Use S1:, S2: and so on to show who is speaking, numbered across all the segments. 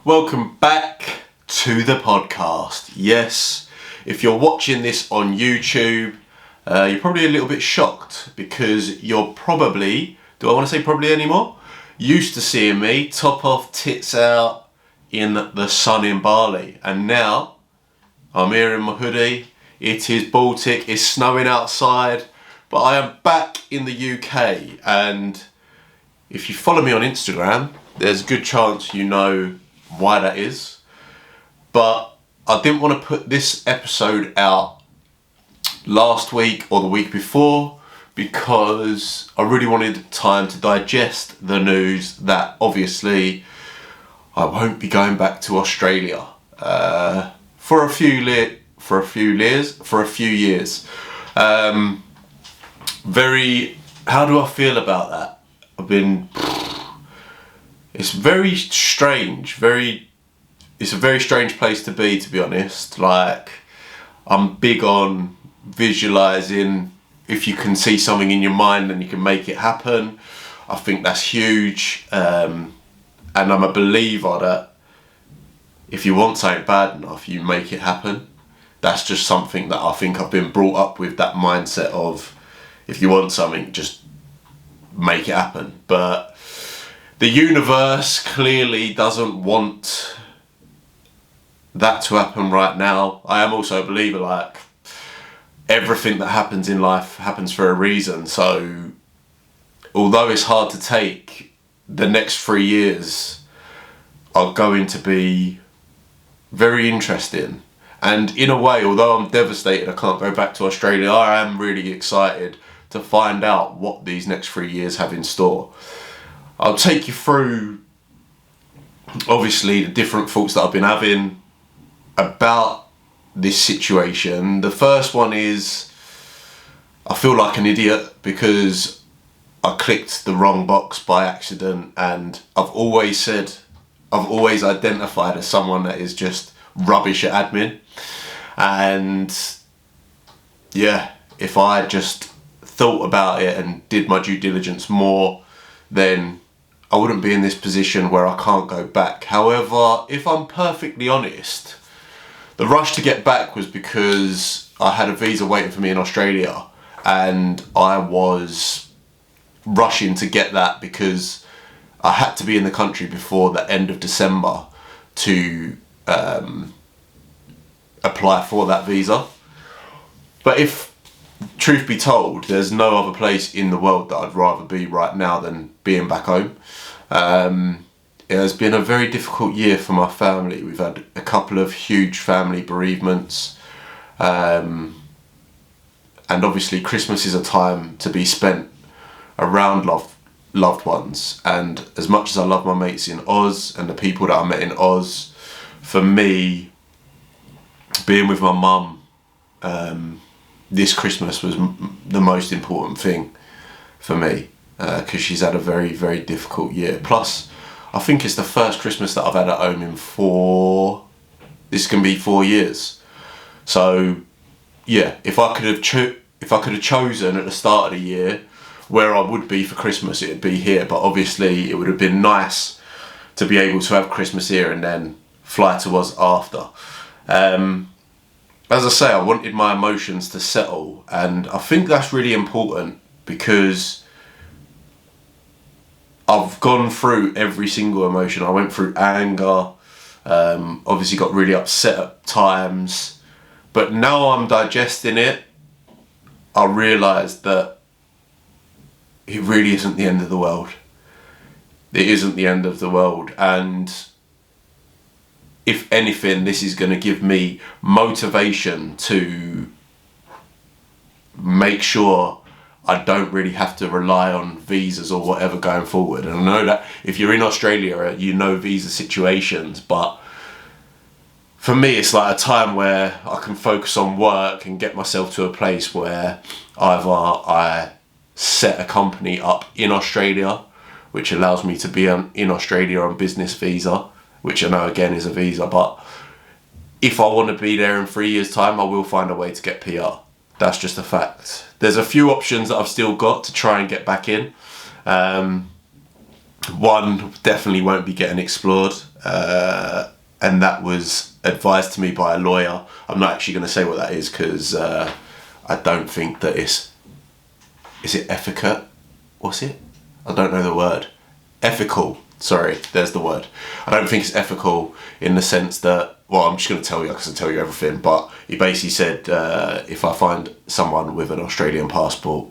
S1: Welcome back to the podcast. Yes, if you're watching this on YouTube, you're probably a little bit shocked because you're probably, do I want to say probably anymore? Used to seeing me top off, tits out in the sun in Bali. And now I'm here in my hoodie. It is Baltic, it's snowing outside, but I am back in the UK. And if you follow me on Instagram, there's a good chance you know why that is. But I didn't want to put this episode out last week or the week before because I really wanted time to digest the news that obviously I won't be going back to Australia for a few years. How do I feel about that? It's very strange, it's a very strange place to be honest. Like, I'm big on visualizing. If you can see something in your mind and you can make it happen, I think that's huge. And I'm a believer that if you want something bad enough, you make it happen. That's just something that I think I've been brought up with, that mindset of if you want something, just make it happen. But the universe clearly doesn't want that to happen right now. I am also a believer, like, everything that happens in life happens for a reason. So although it's hard to take, the next 3 years are going to be very interesting. And in a way, although I'm devastated I can't go back to Australia, I am really excited to find out what these next 3 years have in store. I'll take you through, obviously, the different thoughts that I've been having about this situation. The first one is, I feel like an idiot because I clicked the wrong box by accident, and I've always identified as someone that is just rubbish at admin. And yeah, if I just thought about it and did my due diligence more, then I wouldn't be in this position where I can't go back. However, if I'm perfectly honest, the rush to get back was because I had a visa waiting for me in Australia, and I was rushing to get that because I had to be in the country before the end of December to apply for that visa. But if truth be told, there's no other place in the world that I'd rather be right now than being back home. It has been a very difficult year for my family. We've had a couple of huge family bereavements. And obviously Christmas is a time to be spent around loved ones. And as much as I love my mates in Oz and the people that I met in Oz, for me, being with my mum this Christmas was the most important thing for me, because she's had a very, very difficult year. Plus, I think it's the first Christmas that I've had at home in this can be 4 years. So yeah, if I could have chosen at the start of the year where I would be for Christmas, it'd be here. But obviously it would have been nice to be able to have Christmas here and then fly to Oz after. As I say, I wanted my emotions to settle, and I think that's really important because I've gone through every single emotion. I went through anger, obviously got really upset at times, but now I'm digesting it. I realised that it really isn't the end of the world. It isn't the end of the world, and if anything, this is going to give me motivation to make sure I don't really have to rely on visas or whatever going forward. And I know that if you're in Australia, you know visa situations, but for me, it's like a time where I can focus on work and get myself to a place where either I set a company up in Australia, which allows me to be in Australia on business visa, which I know again is a visa, but if I want to be there in 3 years' time, I will find a way to get PR. That's just a fact. There's a few options that I've still got to try and get back in. One definitely won't be getting explored. and that was advised to me by a lawyer. I'm not actually going to say what that is because I don't think that is it etiquette? What's it? I don't know the word. Ethical. Sorry, there's the word. I don't think it's ethical in the sense that, well, I'm just going to tell you, I can tell you everything, but he basically said if I find someone with an Australian passport,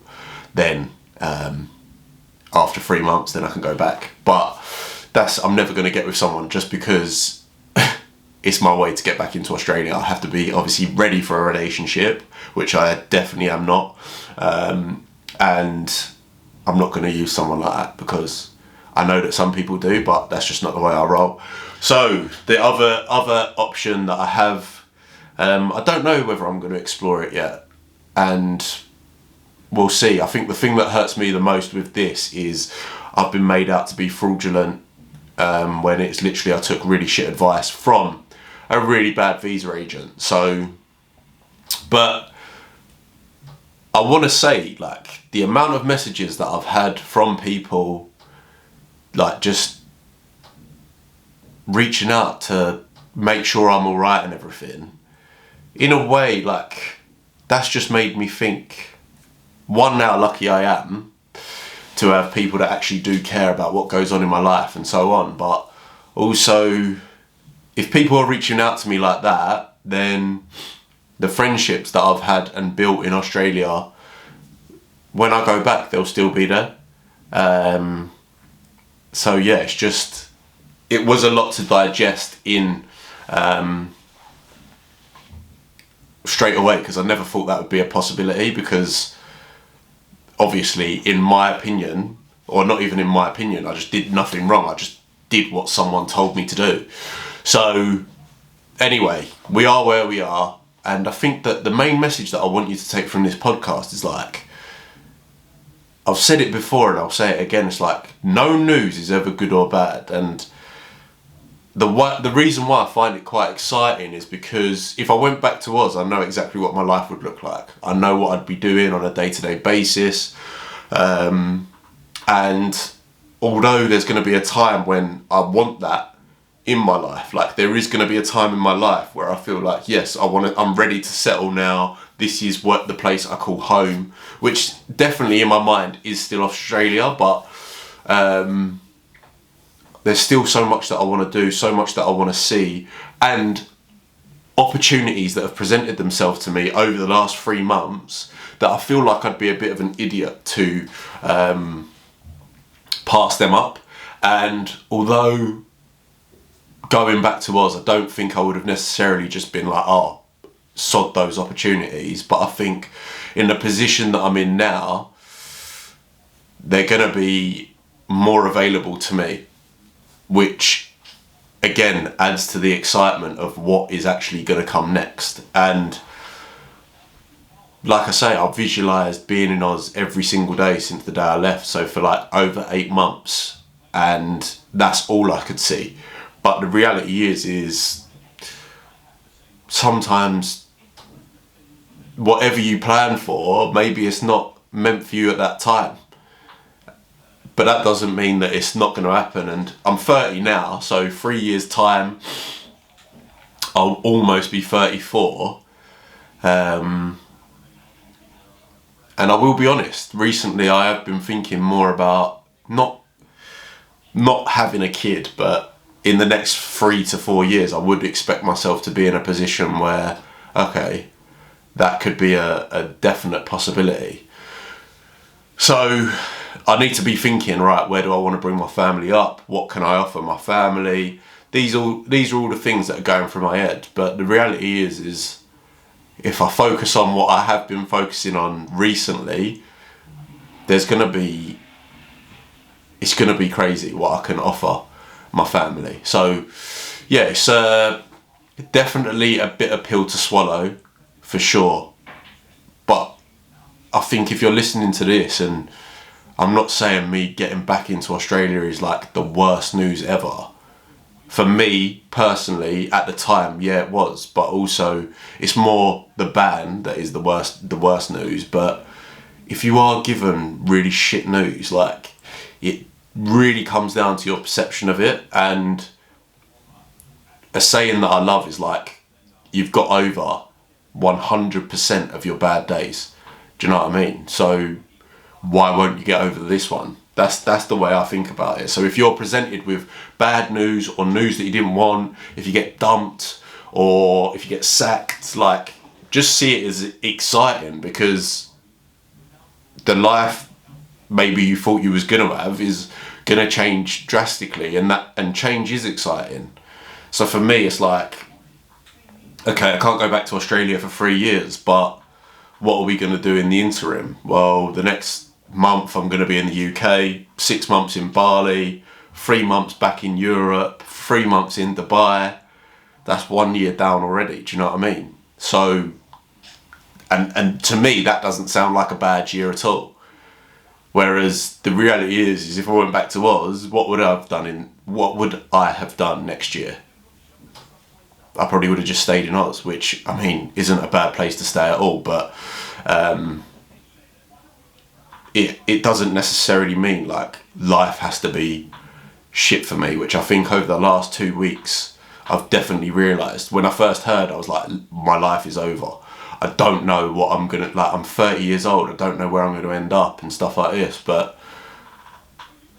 S1: then after 3 months, then I can go back. But I'm never going to get with someone just because it's my way to get back into Australia. I have to be obviously ready for a relationship, which I definitely am not. And I'm not going to use someone like that because I know that some people do, but that's just not the way I roll. So the other option that I have, I don't know whether I'm going to explore it yet, and we'll see. I think the thing that hurts me the most with this is I've been made out to be fraudulent when it's literally I took really shit advice from a really bad visa agent. So, but I want to say, like, the amount of messages that I've had from people, like, just reaching out to make sure I'm all right and everything, in a way, like, that's just made me think, one, how lucky I am to have people that actually do care about what goes on in my life and so on, but also, if people are reaching out to me like that, then the friendships that I've had and built in Australia, when I go back, they'll still be there. So yeah, it was a lot to digest in straight away, because I never thought that would be a possibility, because obviously, in my opinion, or not even in my opinion, I just did nothing wrong. I just did what someone told me to do. So anyway, we are where we are, and I think that the main message that I want you to take from this podcast is, like, I've said it before and I'll say it again, it's like, no news is ever good or bad. And the reason why I find it quite exciting is because if I went back to Oz, I know exactly what my life would look like. I know what I'd be doing on a day-to-day basis. And although there's going to be a time when I want that in my life, like, there is going to be a time in my life where I feel like, yes, I'm ready to settle now. This is what the place I call home, which definitely in my mind is still Australia, but there's still so much that I want to do, so much that I want to see, and opportunities that have presented themselves to me over the last 3 months that I feel like I'd be a bit of an idiot to pass them up. And although going back to Oz, I don't think I would have necessarily just been like, oh, sod those opportunities, but I think in the position that I'm in now, they're going to be more available to me, which again adds to the excitement of what is actually going to come next. And like I say, I've visualised being in Oz every single day since the day I left, so for like over 8 months, and that's all I could see. But the reality is sometimes whatever you plan for, maybe it's not meant for you at that time. But that doesn't mean that it's not going to happen. And I'm 30 now, so 3 years' time, I'll almost be 34. And I will be honest, recently I have been thinking more about not having a kid, but in the next 3 to 4 years, I would expect myself to be in a position where, okay, that could be a definite possibility. So I need to be thinking, right, where do I want to bring my family up? What can I offer my family? These are all the things that are going through my head. But the reality is if I focus on what I have been focusing on recently, it's going to be crazy what I can offer my family. So yeah, it's definitely a bitter pill to swallow, for sure. But I think if you're listening to this, and I'm not saying me getting back into Australia is like the worst news ever. For me personally, at the time, yeah, it was. But also, it's more the ban that is the worst news. But if you are given really shit news, like, it really comes down to your perception of it. And a saying that I love is like, you've got over 100% of your bad days. Do you know what I mean? So why won't you get over this one? That's the way I think about it. So if you're presented with bad news or news that you didn't want, if you get dumped or if you get sacked, like, just see it as exciting, because the life maybe you thought you was gonna have is gonna change drastically, and change is exciting. So for me, it's like, okay, I can't go back to Australia for 3 years, but what are we going to do in the interim? Well, the next month I'm going to be in the UK, 6 months in Bali, 3 months back in Europe, 3 months in Dubai. That's 1 year down already. Do you know what I mean? So, and to me, that doesn't sound like a bad year at all. Whereas the reality is if I went back to Oz, what would I have done next year? I probably would have just stayed in Oz, which, I mean, isn't a bad place to stay at all, but it doesn't necessarily mean like life has to be shit for me, which I think over the last 2 weeks I've definitely realised. When I first heard, I was like, my life is over. I don't know what I'm gonna, like, I'm 30 years old, I don't know where I'm gonna end up and stuff like this, but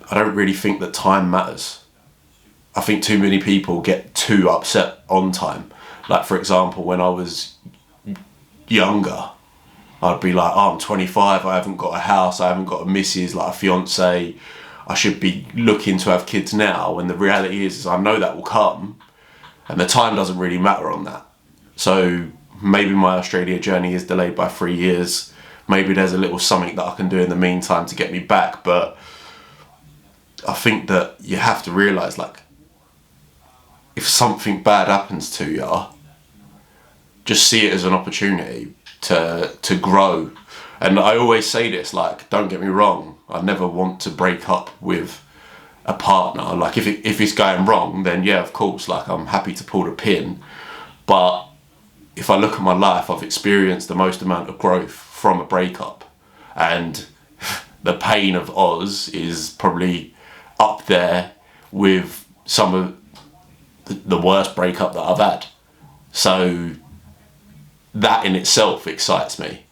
S1: I don't really think that time matters. I think too many people get too upset on time. Like, for example, when I was younger, I'd be like, oh, I'm 25, I haven't got a house, I haven't got a missus, like a fiance, I should be looking to have kids now. And the reality is I know that will come, and the time doesn't really matter on that. So maybe my Australia journey is delayed by 3 years. Maybe there's a little something that I can do in the meantime to get me back. But I think that you have to realise, like, if something bad happens to you, just see it as an opportunity to grow. And I always say this, like, don't get me wrong, I never want to break up with a partner. Like, if it's going wrong, then yeah, of course, like, I'm happy to pull the pin. But if I look at my life, I've experienced the most amount of growth from a breakup, and the pain of Oz is probably up there with some of the worst breakup that I've had. So that in itself excites me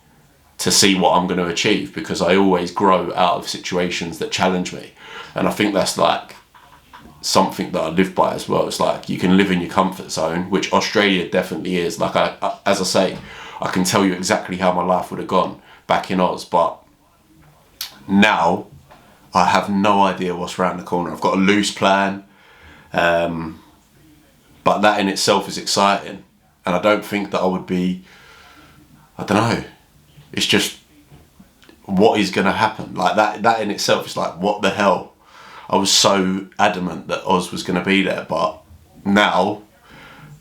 S1: to see what I'm going to achieve, because I always grow out of situations that challenge me. And I think that's like something that I live by as well. It's like, you can live in your comfort zone, which Australia definitely is. Like, as I say, I can tell you exactly how my life would have gone back in Oz, but now I have no idea what's around the corner. I've got a loose plan, but that in itself is exciting. And I don't think that I would be, I don't know, it's just what is going to happen. Like, that in itself is like, what the hell? I was so adamant that Oz was going to be there, but now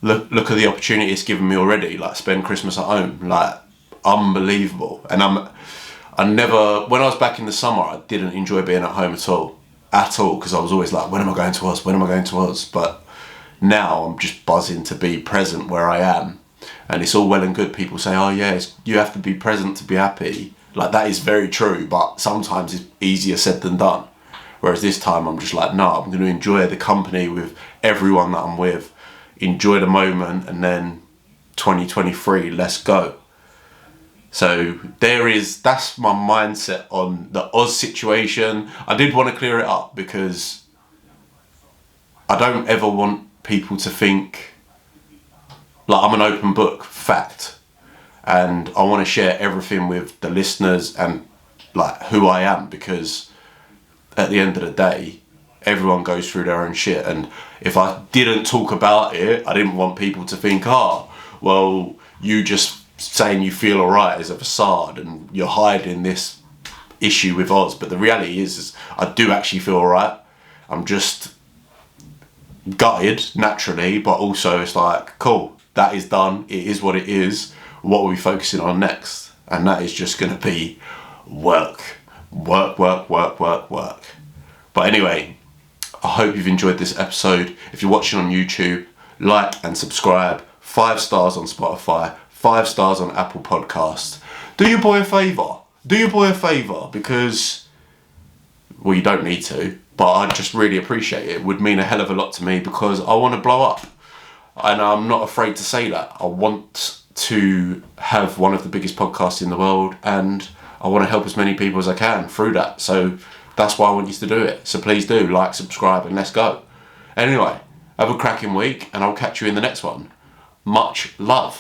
S1: look at the opportunity it's given me already. Like, spend Christmas at home, like, unbelievable. And I never, when I was back in the summer, I didn't enjoy being at home at all, because I was always like, when am I going to Oz? When am I going to Oz? But now I'm just buzzing to be present where I am. And it's all well and good. People say, oh yeah, you have to be present to be happy. Like, that is very true, but sometimes it's easier said than done. Whereas this time I'm just like, no, I'm going to enjoy the company with everyone that I'm with, enjoy the moment, and then 2023, let's go. So that's my mindset on the Oz situation. I did want to clear it up, because I don't ever want people to think like I'm an open book, fact. And I want to share everything with the listeners and like who I am, because at the end of the day, everyone goes through their own shit. And if I didn't talk about it, I didn't want people to think, oh, well, you just saying you feel alright is a facade and you're hiding this issue with Oz. But the reality is I do actually feel alright. I'm just gutted naturally, but also it's like, cool, that is done, it is what it is. What are we focusing on next? And that is just going to be work. But anyway, I hope you've enjoyed this episode. If you're watching on YouTube, like and subscribe. 5 stars on Spotify, 5 stars on Apple Podcasts. Do your boy a favour, because, well, you don't need to, but I just really appreciate it. It would mean a hell of a lot to me, because I want to blow up. And I'm not afraid to say that. I want to have one of the biggest podcasts in the world, and I want to help as many people as I can through that. So that's why I want you to do it. So please do like, subscribe, and let's go. Anyway, have a cracking week, and I'll catch you in the next one. Much love.